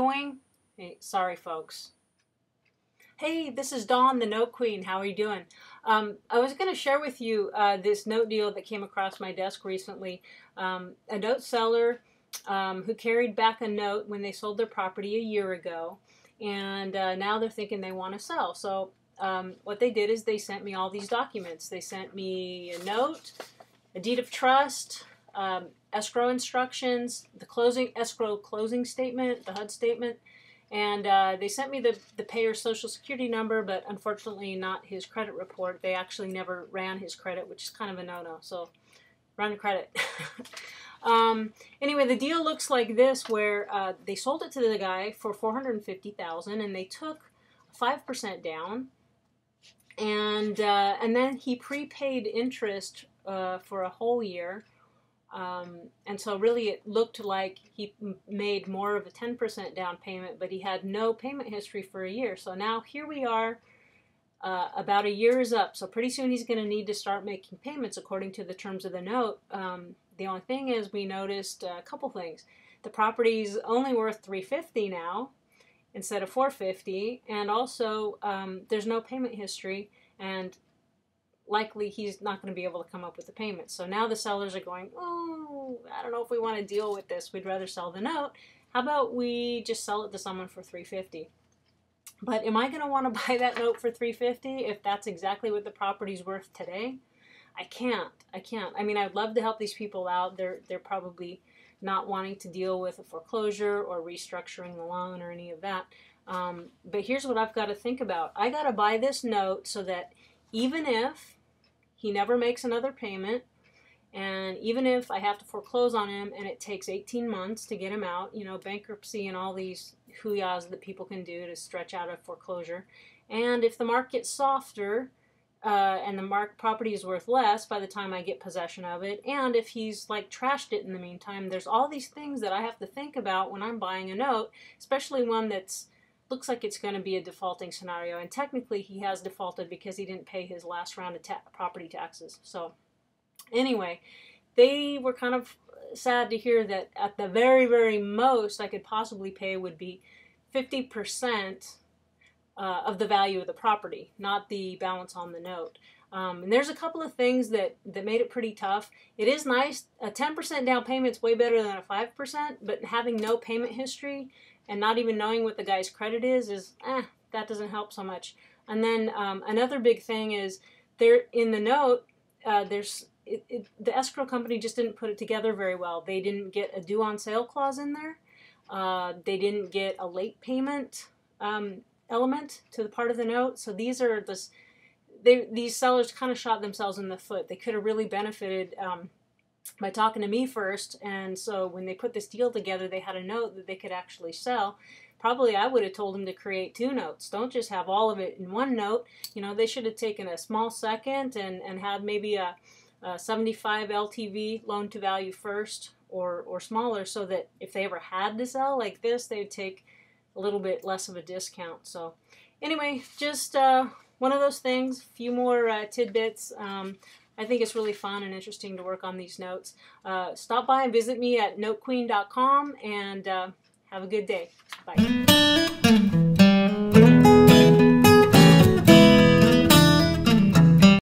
doing? Hey, sorry, folks. Hey, this is Dawn, the Note Queen. How are you doing? I was going to share with you this note deal that came across my desk recently. A note seller who carried back a note when they sold their property a year ago, and now they're thinking they want to sell. So what they did is they sent me all these documents. They sent me a note, a deed of trust, escrow instructions, the escrow closing statement, the HUD statement, and they sent me the payer's social security number, but unfortunately not his credit report. They actually never ran his credit, which is kind of a no-no, so run the credit. Anyway, the deal looks like this, where they sold it to the guy for $450,000, and they took 5% down, and then he prepaid interest for a whole year. And so really it looked like he made more of a 10% down payment, but he had no payment history for a year. So now here we are, about a year is up. So pretty soon he's going to need to start making payments according to the terms of the note. The only thing is, we noticed a couple things. The property's only worth $350 now instead of $450, and also there's no payment history, and likely he's not going to be able to come up with the payment. So now the sellers are going, oh, I don't know if we want to deal with this. We'd rather sell the note. How about we just sell it to someone for $350? But am I going to want to buy that note for $350 if that's exactly what the property's worth today? I can't. I mean, I'd love to help these people out. They're probably not wanting to deal with a foreclosure or restructuring the loan or any of that. But here's what I've got to think about. I got to buy this note so that even if he never makes another payment, and even if I have to foreclose on him and it takes 18 months to get him out, you know, bankruptcy and all these hoo-yahs that people can do to stretch out a foreclosure, and if the market gets softer and the property is worth less by the time I get possession of it, and if he's like trashed it in the meantime, there's all these things that I have to think about when I'm buying a note, especially one that's looks like it's going to be a defaulting scenario. And technically he has defaulted because he didn't pay his last round of property taxes. So anyway, they were kind of sad to hear that at the very, very most I could possibly pay would be 50% of the value of the property, not the balance on the note. And there's a couple of things that made it pretty tough. It is nice. A 10% down payment is way better than a 5%, but having no payment history and not even knowing what the guy's credit is that doesn't help so much. And then another big thing is, there in the note, the escrow company just didn't put it together very well. They didn't get a due on sale clause in there. They didn't get a late payment element to the part of the note. So these sellers kind of shot themselves in the foot. They could have really benefited by talking to me first, and so when they put this deal together, they had a note that they could actually sell. Probably I would have told them to create two notes. Don't just have all of it in one note. You know, they should have taken a small second and had maybe a 75 LTV, loan to value first, or smaller, so that if they ever had to sell like this, they'd take a little bit less of a discount. So anyway, just one of those things, a few more tidbits. I think it's really fun and interesting to work on these notes. Stop by and visit me at notequeen.com, and have a good day. Bye.